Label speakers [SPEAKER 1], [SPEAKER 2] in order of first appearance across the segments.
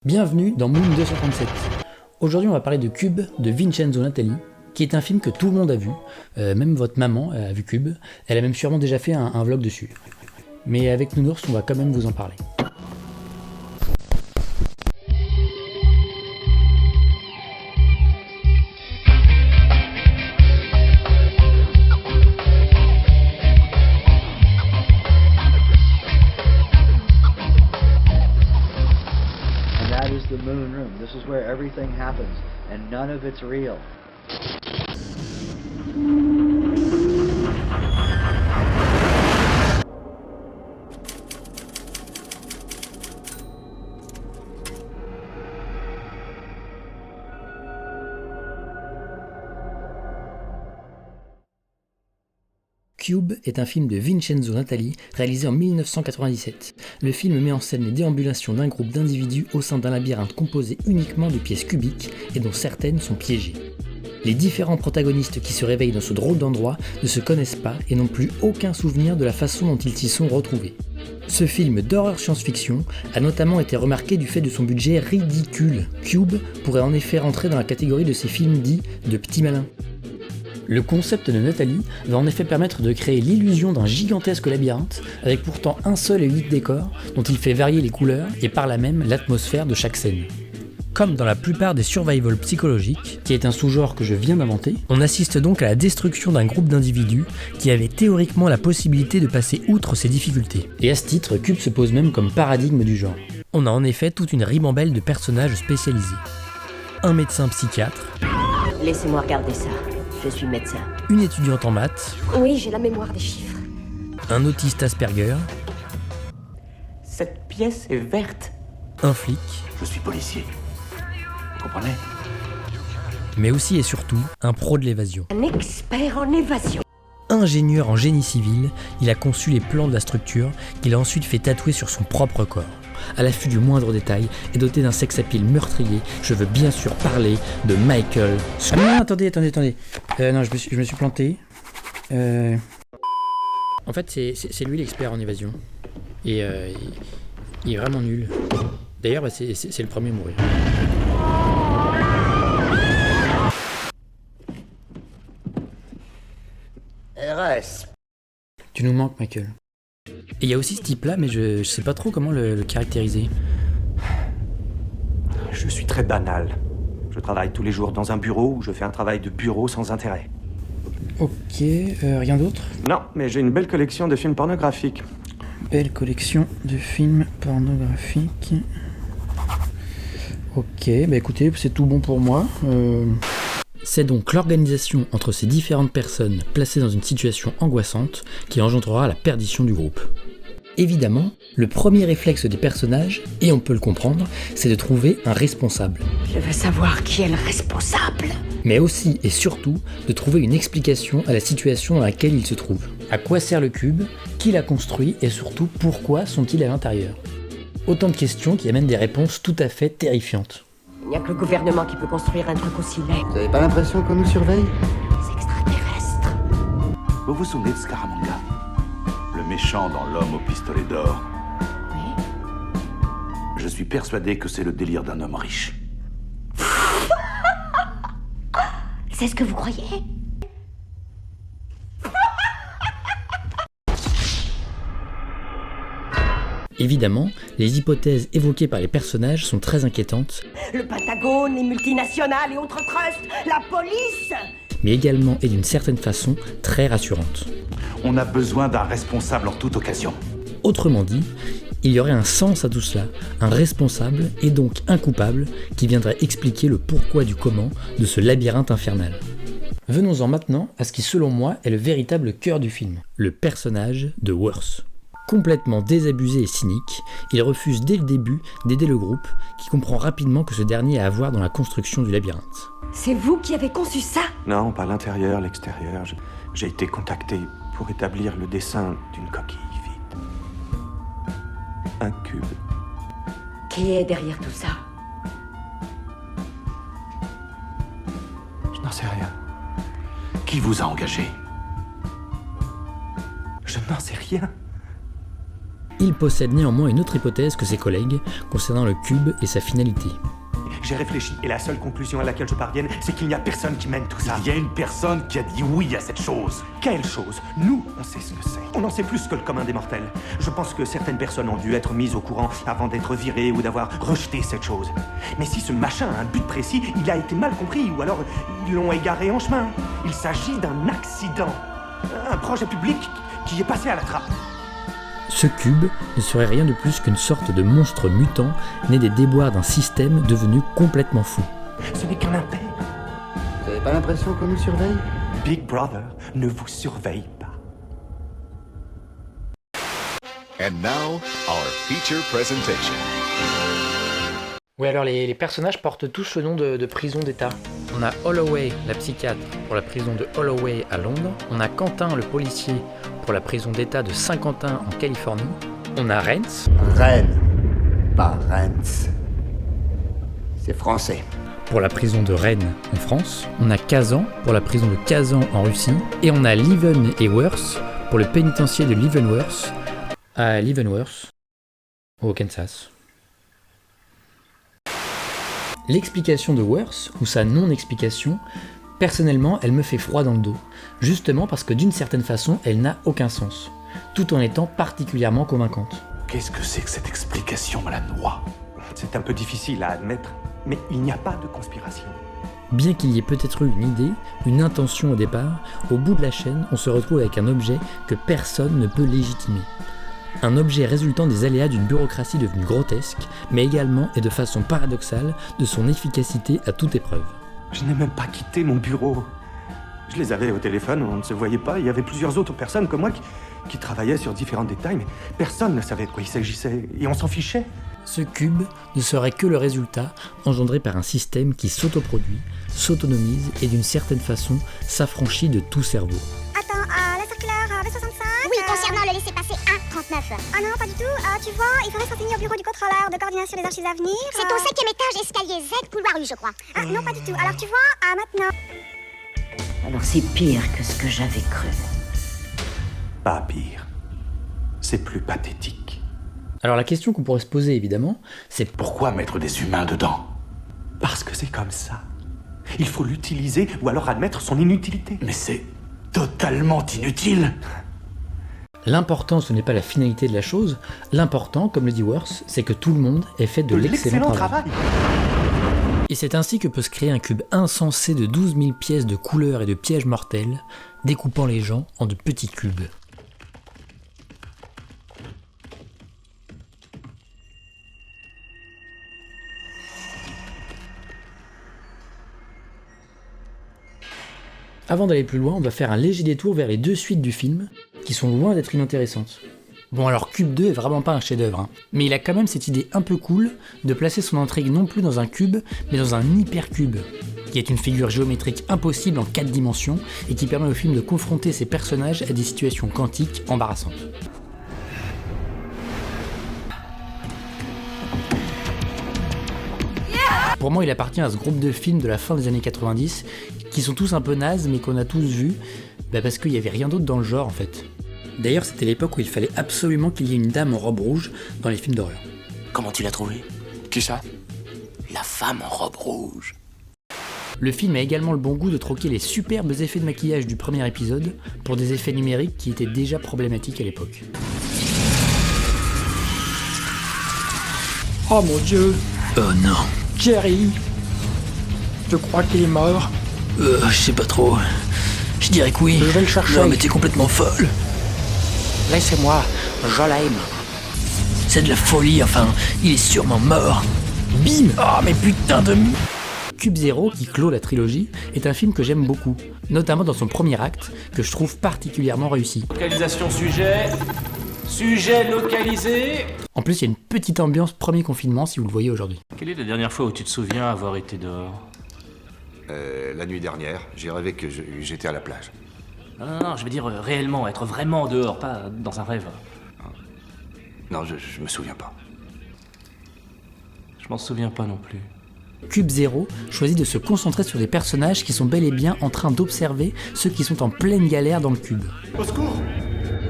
[SPEAKER 1] Bienvenue dans Moon 237. Aujourd'hui on va parler de Cube de Vincenzo Natali, qui est un film que tout le monde a vu, même votre maman a vu Cube, elle a même sûrement déjà fait un vlog dessus. Mais avec Nounours on va quand même vous en parler.
[SPEAKER 2] The moon room. This is where everything happens, and none of it's real.
[SPEAKER 1] Cube est un film de Vincenzo Natali réalisé en 1997. Le film met en scène les déambulations d'un groupe d'individus au sein d'un labyrinthe composé uniquement de pièces cubiques et dont certaines sont piégées. Les différents protagonistes qui se réveillent dans ce drôle d'endroit ne se connaissent pas et n'ont plus aucun souvenir de la façon dont ils s'y sont retrouvés. Ce film d'horreur science-fiction a notamment été remarqué du fait de son budget ridicule. Cube pourrait en effet rentrer dans la catégorie de ces films dits de petits malins. Le concept de Natali va en effet permettre de créer l'illusion d'un gigantesque labyrinthe, avec pourtant un seul et unique décor, dont il fait varier les couleurs et par là même l'atmosphère de chaque scène. Comme dans la plupart des survival psychologiques, qui est un sous-genre que je viens d'inventer, on assiste donc à la destruction d'un groupe d'individus qui avaient théoriquement la possibilité de passer outre ces difficultés. Et à ce titre, Cube se pose même comme paradigme du genre. On a en effet toute une ribambelle de personnages spécialisés. Un médecin psychiatre.
[SPEAKER 3] Laissez-moi regarder ça. Je suis médecin.
[SPEAKER 1] Une étudiante en maths.
[SPEAKER 3] Oui, j'ai la mémoire des chiffres.
[SPEAKER 1] Un autiste Asperger.
[SPEAKER 4] Cette pièce est verte.
[SPEAKER 1] Un flic.
[SPEAKER 5] Je suis policier. Vous comprenez?
[SPEAKER 1] Mais aussi et surtout, un pro de l'évasion.
[SPEAKER 3] Un expert en évasion.
[SPEAKER 1] Ingénieur en génie civil, il a conçu les plans de la structure qu'il a ensuite fait tatouer sur son propre corps. À l'affût du moindre détail et doté d'un sex-appeal meurtrier, je veux bien sûr parler de Michael. Ah non, attendez. Non, je me suis planté. En fait, c'est lui l'expert en évasion. Et il est vraiment nul. D'ailleurs, c'est le premier à mourir.
[SPEAKER 5] RS.
[SPEAKER 1] Tu nous manques, Michael. Et il y a aussi ce type-là, mais je sais pas trop comment le caractériser.
[SPEAKER 4] Je suis très banal. Je travaille tous les jours dans un bureau où je fais un travail de bureau sans intérêt.
[SPEAKER 1] Ok, rien d'autre?
[SPEAKER 4] Non, mais j'ai une belle collection de films pornographiques.
[SPEAKER 1] Belle collection de films pornographiques. Ok, bah écoutez, c'est tout bon pour moi. C'est donc l'organisation entre ces différentes personnes placées dans une situation angoissante qui engendrera la perdition du groupe. Évidemment, le premier réflexe des personnages, et on peut le comprendre, c'est de trouver un responsable.
[SPEAKER 3] Je veux savoir qui est le responsable.
[SPEAKER 1] Mais aussi et surtout de trouver une explication à la situation dans laquelle ils se trouvent. À quoi sert le cube? Qui l'a construit? Et surtout, pourquoi sont-ils à l'intérieur? Autant de questions qui amènent des réponses tout à fait terrifiantes.
[SPEAKER 3] Il n'y a que le gouvernement qui peut construire un truc aussi laid.
[SPEAKER 2] Vous avez pas l'impression qu'on nous surveille?
[SPEAKER 3] C'est extraterrestre.
[SPEAKER 5] Vous vous souvenez de Scaramanga? Le méchant dans L'homme au pistolet d'or.
[SPEAKER 3] Oui.
[SPEAKER 5] Je suis persuadé que c'est le délire d'un homme riche.
[SPEAKER 3] C'est ce que vous croyez?
[SPEAKER 1] Évidemment, les hypothèses évoquées par les personnages sont très inquiétantes,
[SPEAKER 3] Le Pentagone, les multinationales et autres trusts, la police.
[SPEAKER 1] mais également et d'une certaine façon très rassurantes.
[SPEAKER 5] On a besoin d'un responsable en toute occasion.
[SPEAKER 1] Autrement dit, il y aurait un sens à tout cela, un responsable et donc un coupable qui viendrait expliquer le pourquoi du comment de ce labyrinthe infernal. Venons-en maintenant à ce qui selon moi est le véritable cœur du film, le personnage de Worth. Complètement désabusé et cynique, il refuse dès le début d'aider le groupe, qui comprend rapidement que ce dernier a à voir dans la construction du labyrinthe.
[SPEAKER 3] C'est vous qui avez conçu ça?
[SPEAKER 4] Non, pas l'intérieur, l'extérieur. J'ai été contacté pour établir le dessin d'une coquille vide. Un cube.
[SPEAKER 3] Qui est derrière tout ça?
[SPEAKER 4] Je n'en sais rien.
[SPEAKER 5] Qui vous a engagé?
[SPEAKER 4] Je n'en sais rien.
[SPEAKER 1] Il possède néanmoins une autre hypothèse que ses collègues concernant le cube et sa finalité.
[SPEAKER 4] J'ai réfléchi et la seule conclusion à laquelle je parvienne, c'est qu'il n'y a personne qui mène tout ça.
[SPEAKER 5] Il y a une personne qui a dit oui à cette chose.
[SPEAKER 4] Quelle chose? Nous, on sait ce que c'est. On en sait plus que le commun des mortels. Je pense que certaines personnes ont dû être mises au courant avant d'être virées ou d'avoir rejeté cette chose. Mais si ce machin a un but précis, il a été mal compris ou alors ils l'ont égaré en chemin. Il s'agit d'un accident. Un projet public qui est passé à la trappe.
[SPEAKER 1] Ce cube ne serait rien de plus qu'une sorte de monstre mutant né des déboires d'un système devenu complètement fou.
[SPEAKER 4] Ce n'est qu'un impère.
[SPEAKER 2] Vous avez pas l'impression qu'on nous surveille?
[SPEAKER 4] Big Brother ne vous surveille pas.
[SPEAKER 6] And now, our feature presentation.
[SPEAKER 1] Oui, alors les personnages portent tous le nom de prison d'État. On a Holloway, la psychiatre, pour la prison de Holloway à Londres. On a Quentin, le policier, pour la prison d'État de Saint-Quentin en Californie. On a Rennes.
[SPEAKER 7] Rennes, pas Rennes. C'est français.
[SPEAKER 1] Pour la prison de Rennes en France. On a Kazan pour la prison de Kazan en Russie. Et on a Leavenworth pour le pénitencier de Leavenworth à Leavenworth, au Kansas. L'explication de Worth, ou sa non-explication, personnellement, elle me fait froid dans le dos. Justement parce que d'une certaine façon, elle n'a aucun sens, tout en étant particulièrement convaincante.
[SPEAKER 5] Qu'est-ce que c'est que cette explication, Malanois?
[SPEAKER 4] C'est un peu difficile à admettre, mais il n'y a pas de conspiration.
[SPEAKER 1] Bien qu'il y ait peut-être eu une idée, une intention au départ, au bout de la chaîne, on se retrouve avec un objet que personne ne peut légitimer. Un objet résultant des aléas d'une bureaucratie devenue grotesque, mais également et de façon paradoxale de son efficacité à toute épreuve.
[SPEAKER 4] Je n'ai même pas quitté mon bureau. Je les avais au téléphone, on ne se voyait pas. Il y avait plusieurs autres personnes comme moi qui travaillaient sur différents détails, mais personne ne savait de quoi il s'agissait, et on s'en fichait.
[SPEAKER 1] Ce cube ne serait que le résultat engendré par un système qui s'autoproduit, s'autonomise et d'une certaine façon s'affranchit de tout cerveau.
[SPEAKER 8] Attends, la circulaire V65. Oui, concernant le laissez-passer 139. Ah non, pas du tout. Tu vois, il faudrait se renseigner au bureau du contrôleur de coordination des archives à venir. C'est au 5e étage, escalier Z, couloir U, je crois. Ah non, pas du tout. Alors tu vois, maintenant.
[SPEAKER 3] Alors c'est pire que ce que j'avais cru.
[SPEAKER 4] Pas pire. C'est plus pathétique.
[SPEAKER 1] Alors la question qu'on pourrait se poser évidemment, c'est
[SPEAKER 5] Pourquoi mettre des humains dedans?
[SPEAKER 4] Parce que c'est comme ça. Il faut l'utiliser ou alors admettre son inutilité.
[SPEAKER 5] Mais c'est totalement inutile.
[SPEAKER 1] l'important ce n'est pas la finalité de la chose, l'important, comme le dit Worth, c'est que tout le monde ait fait de l'excellent travail. Et c'est ainsi que peut se créer un cube insensé de 12 000 pièces de couleurs et de pièges mortels, découpant les gens en de petits cubes. Avant d'aller plus loin, on va faire un léger détour vers les deux suites du film, qui sont loin d'être inintéressantes. Bon alors Cube 2 est vraiment pas un chef-d'œuvre, mais il a quand même cette idée un peu cool de placer son intrigue non plus dans un cube, mais dans un hypercube, qui est une figure géométrique impossible en 4 dimensions et qui permet au film de confronter ses personnages à des situations quantiques embarrassantes. Pour moi, il appartient à ce groupe de films de la fin des années 90 qui sont tous un peu nazes mais qu'on a tous vus parce qu'il n'y avait rien d'autre dans le genre en fait. D'ailleurs, c'était l'époque où il fallait absolument qu'il y ait une dame en robe rouge dans les films d'horreur.
[SPEAKER 9] Comment tu l'as trouvé? Qui ça? La femme en robe rouge.
[SPEAKER 1] Le film a également le bon goût de troquer les superbes effets de maquillage du premier épisode pour des effets numériques qui étaient déjà problématiques à l'époque. Oh mon dieu!
[SPEAKER 9] Oh non.
[SPEAKER 1] Jerry! Je crois qu'il est mort.
[SPEAKER 9] Je sais pas trop. Je dirais que oui.
[SPEAKER 1] Je vais le chercher.
[SPEAKER 9] Non mais t'es complètement folle.
[SPEAKER 1] Laissez-moi, je l'aime.
[SPEAKER 9] C'est de la folie, enfin, il est sûrement mort.
[SPEAKER 1] Bim! Oh mais putain de... Cube Zero, qui clôt la trilogie, est un film que j'aime beaucoup, notamment dans son premier acte, que je trouve particulièrement réussi.
[SPEAKER 10] Localisation sujet. Sujet localisé.
[SPEAKER 1] En plus, il y a une petite ambiance premier confinement si vous le voyez aujourd'hui.
[SPEAKER 10] Quelle est la dernière fois où tu te souviens avoir été dehors?
[SPEAKER 6] La nuit dernière, j'ai rêvé que j'étais à la plage.
[SPEAKER 10] Non, je veux dire réellement, être vraiment dehors, pas dans un rêve.
[SPEAKER 6] Non, je me souviens pas.
[SPEAKER 10] Je m'en souviens pas non plus.
[SPEAKER 1] Cube Zero choisit de se concentrer sur des personnages qui sont bel et bien en train d'observer ceux qui sont en pleine galère dans le cube.
[SPEAKER 4] Au secours!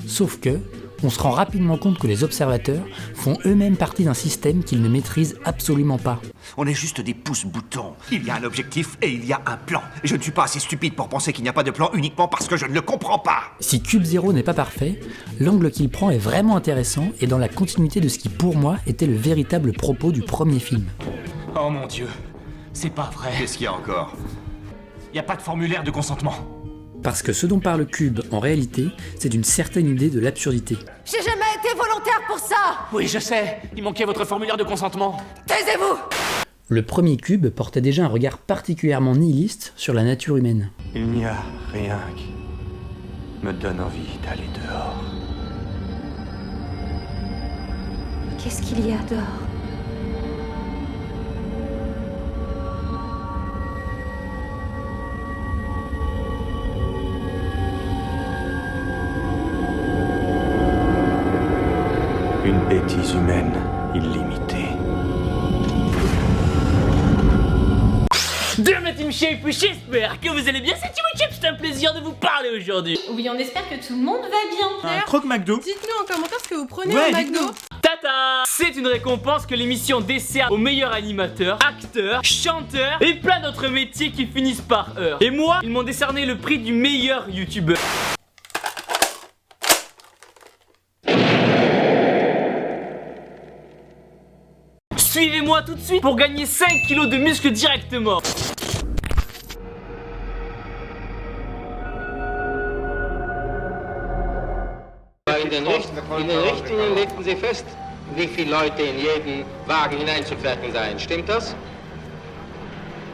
[SPEAKER 1] Sauf que, On se rend rapidement compte que les observateurs font eux-mêmes partie d'un système qu'ils ne maîtrisent absolument pas.
[SPEAKER 6] On est juste des pouces-boutons. Il y a un objectif et il y a un plan. Je ne suis pas assez stupide pour penser qu'il n'y a pas de plan uniquement parce que je ne le comprends pas.
[SPEAKER 1] Si Cube Zero n'est pas parfait, l'angle qu'il prend est vraiment intéressant et dans la continuité de ce qui pour moi était le véritable propos du premier film.
[SPEAKER 10] Oh mon Dieu, c'est pas vrai.
[SPEAKER 6] Qu'est-ce qu'il y a encore?
[SPEAKER 10] Y a pas de formulaire de consentement.
[SPEAKER 1] Parce que ce dont parle Cube, en réalité, c'est d'une certaine idée de l'absurdité.
[SPEAKER 3] J'ai jamais été volontaire pour ça.
[SPEAKER 10] Oui, je sais, il manquait votre formulaire de consentement.
[SPEAKER 3] Taisez-vous.
[SPEAKER 1] Le premier Cube portait déjà un regard particulièrement nihiliste sur la nature humaine.
[SPEAKER 4] Il n'y a rien qui me donne envie d'aller dehors.
[SPEAKER 3] Qu'est-ce qu'il y a dehors?
[SPEAKER 4] Une bêtise humaine illimitée.
[SPEAKER 11] De ma team Shape, j'espère que vous allez bien, c'est Timo Chip, c'est un plaisir de vous parler aujourd'hui.
[SPEAKER 12] Oui, on espère que tout le monde va bien.
[SPEAKER 13] Un croque McDo.
[SPEAKER 12] Dites-nous en commentaire ce que vous prenez au McDo.
[SPEAKER 11] Tata! C'est une récompense que l'émission dessert aux meilleurs animateurs, acteurs, chanteurs et plein d'autres métiers qui finissent par heure. Et moi, ils m'ont décerné le prix du meilleur youtubeur. Suivez-moi tout de suite pour gagner 5 kilos de muscles directement.
[SPEAKER 14] In den Richtlinien legten Sie fest, wie viele Leute in jeden Wagen hineinzufertigen seien. Stimmt das?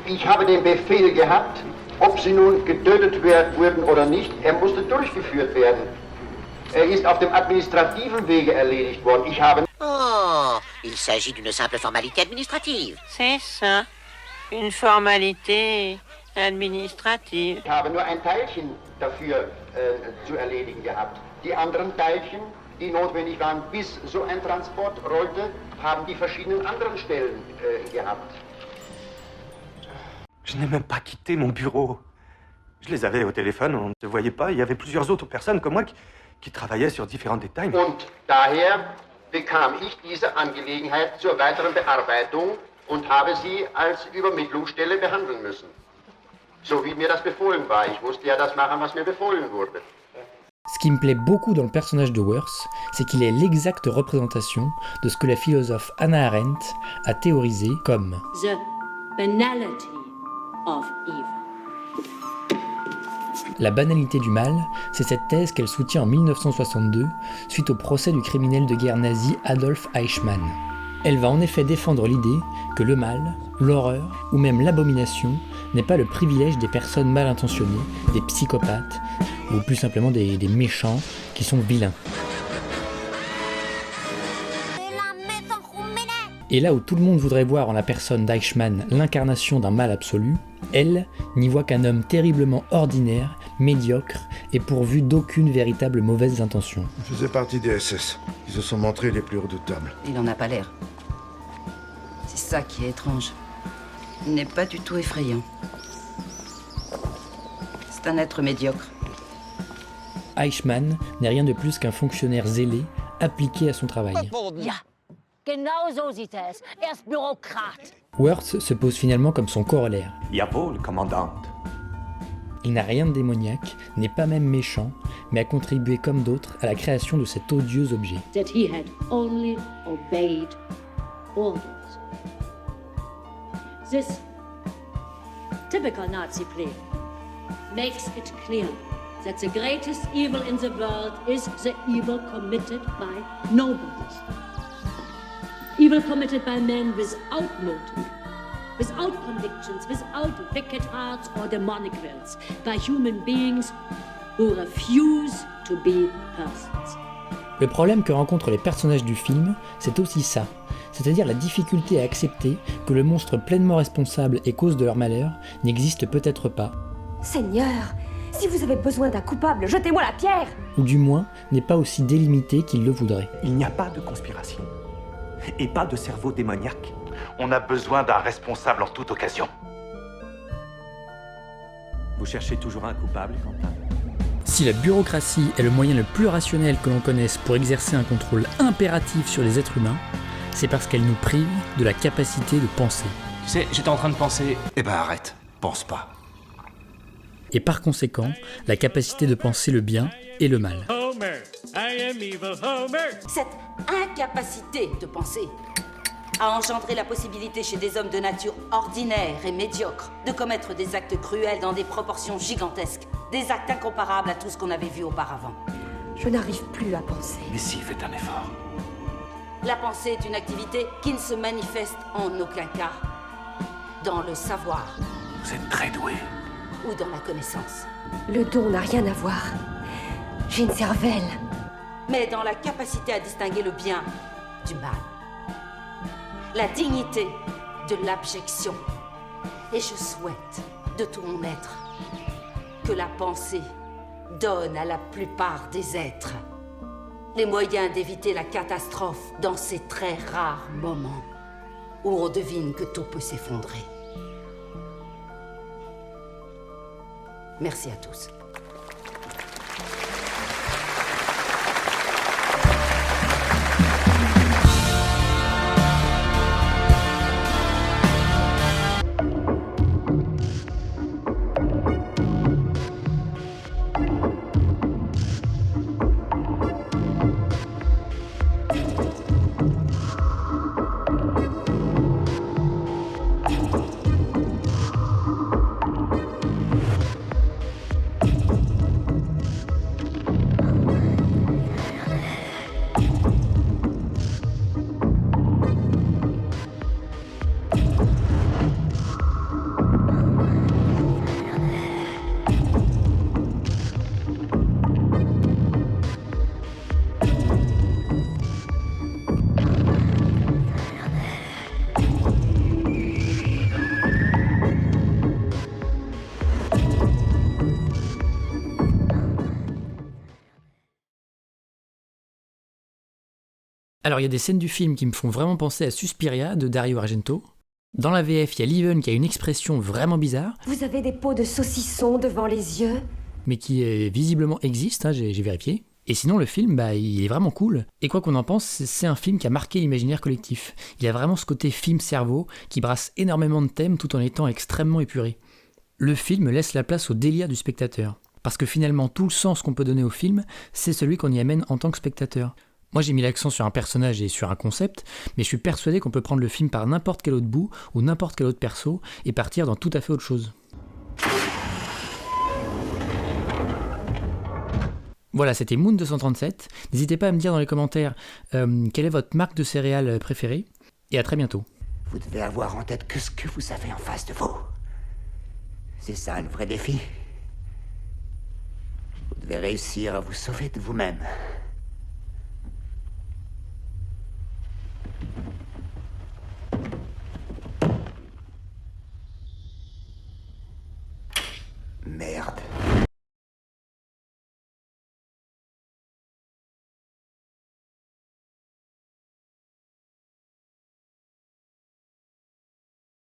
[SPEAKER 15] Ich habe den Befehl gehabt, ob sie nun getötet wurden oder nicht, er musste durchgeführt werden. Er ist auf dem administrativen Wege erledigt worden. Ich habe...
[SPEAKER 16] Oh, il s'agit d'une simple formalité administrative.
[SPEAKER 17] C'est ça, une formalité administrative.
[SPEAKER 15] Ich habe nur ein Teilchen dafür zu erledigen gehabt. Die anderen Teilchen, die notwendig waren, bis so ein Transport rollte, haben die verschiedenen anderen Stellen gehabt.
[SPEAKER 4] Je n'ai même pas quitté mon bureau. Je les avais au téléphone, on ne se voyait pas. Il y avait plusieurs autres personnes comme moi qui travaillaient sur différents détails.
[SPEAKER 15] Und daher bekam ich diese Angelegenheit zur weiteren Bearbeitung und habe sie als Übermittlungsstelle behandeln müssen. So wie mir das befohlen war. Ich musste ja das machen, was mir befohlen wurde.
[SPEAKER 1] Ce qui me plaît beaucoup dans le personnage de Worth, c'est qu'il est l'exacte représentation de ce que la philosophe Hannah Arendt a théorisé comme
[SPEAKER 18] The banality of evil.
[SPEAKER 1] La banalité du mal, c'est cette thèse qu'elle soutient en 1962 suite au procès du criminel de guerre nazi Adolf Eichmann. Elle va en effet défendre l'idée que le mal, l'horreur ou même l'abomination n'est pas le privilège des personnes mal intentionnées, des psychopathes ou plus simplement des méchants qui sont vilains. Et là où tout le monde voudrait voir en la personne d'Eichmann l'incarnation d'un mal absolu, elle n'y voit qu'un homme terriblement ordinaire, médiocre et pourvu d'aucune véritable mauvaise intention.
[SPEAKER 19] Je faisais partie des SS. Ils se sont montrés les plus redoutables.
[SPEAKER 20] Il n'en a pas l'air. C'est ça qui est étrange. Il n'est pas du tout effrayant. C'est un être médiocre.
[SPEAKER 1] Eichmann n'est rien de plus qu'un fonctionnaire zélé, appliqué à son travail.
[SPEAKER 18] Ja, genau so sieht es. Er ist Bürokrat.
[SPEAKER 1] Worth se pose finalement comme son corollaire.
[SPEAKER 4] Jawohl, commandante.
[SPEAKER 1] Il n'a rien de démoniaque, n'est pas même méchant, mais a contribué comme d'autres à la création de cet odieux objet.
[SPEAKER 18] That he had only obeyed orders. This typical Nazi plea makes it clear that the greatest evil in the world is the evil committed by nobodies. Evil committed by men without motive, without convictions, without wicked hearts or demonic wills, by human beings who refuse to be persons.
[SPEAKER 1] Le problème que rencontrent les personnages du film, c'est aussi ça, c'est-à-dire la difficulté à accepter que le monstre pleinement responsable et cause de leur malheur n'existe peut-être pas.
[SPEAKER 3] Seigneur, si vous avez besoin d'un coupable, jetez-moi la pierre!
[SPEAKER 1] Ou du moins, n'est pas aussi délimité qu'il le voudrait.
[SPEAKER 4] Il n'y a pas de conspiration. Et pas de cerveau démoniaque.
[SPEAKER 5] On a besoin d'un responsable en toute occasion.
[SPEAKER 4] Vous cherchez toujours un coupable, Quentin?
[SPEAKER 1] Si la bureaucratie est le moyen le plus rationnel que l'on connaisse pour exercer un contrôle impératif sur les êtres humains, c'est parce qu'elle nous prive de la capacité de penser.
[SPEAKER 10] Tu sais, j'étais en train de penser...
[SPEAKER 6] Eh ben arrête, pense pas.
[SPEAKER 1] Et par conséquent, la capacité de penser le bien et le mal.
[SPEAKER 20] Cette incapacité de penser a engendré la possibilité chez des hommes de nature ordinaire et médiocre de commettre des actes cruels dans des proportions gigantesques, des actes incomparables à tout ce qu'on avait vu auparavant.
[SPEAKER 3] Je n'arrive plus à penser.
[SPEAKER 5] Mais si, faites un effort.
[SPEAKER 20] La pensée est une activité qui ne se manifeste en aucun cas dans le savoir.
[SPEAKER 5] Vous êtes très doué.
[SPEAKER 20] Ou dans la connaissance.
[SPEAKER 3] Le don n'a rien à voir. J'ai une cervelle.
[SPEAKER 20] Mais dans la capacité à distinguer le bien du mal. La dignité de l'abjection. Et je souhaite, de tout mon être, que la pensée donne à la plupart des êtres les moyens d'éviter la catastrophe dans ces très rares moments où on devine que tout peut s'effondrer. Merci à tous.
[SPEAKER 1] Alors il y a des scènes du film qui me font vraiment penser à Suspiria de Dario Argento. Dans la VF, il y a Leven qui a une expression vraiment bizarre.
[SPEAKER 3] Vous avez des pots de saucisson devant les yeux?
[SPEAKER 1] Mais qui visiblement existe, hein, j'ai vérifié. Et sinon le film, il est vraiment cool. Et quoi qu'on en pense, c'est un film qui a marqué l'imaginaire collectif. Il a vraiment ce côté film-cerveau qui brasse énormément de thèmes tout en étant extrêmement épuré. Le film laisse la place au délire du spectateur. Parce que finalement tout le sens qu'on peut donner au film, c'est celui qu'on y amène en tant que spectateur. Moi j'ai mis l'accent sur un personnage et sur un concept, mais je suis persuadé qu'on peut prendre le film par n'importe quel autre bout ou n'importe quel autre perso et partir dans tout à fait autre chose. Voilà, c'était Moon 237. N'hésitez pas à me dire dans les commentaires quelle est votre marque de céréales préférée, et à très bientôt.
[SPEAKER 7] Vous devez avoir en tête que ce que vous avez en face de vous. C'est ça le vrai défi. Vous devez réussir à vous sauver de vous-même.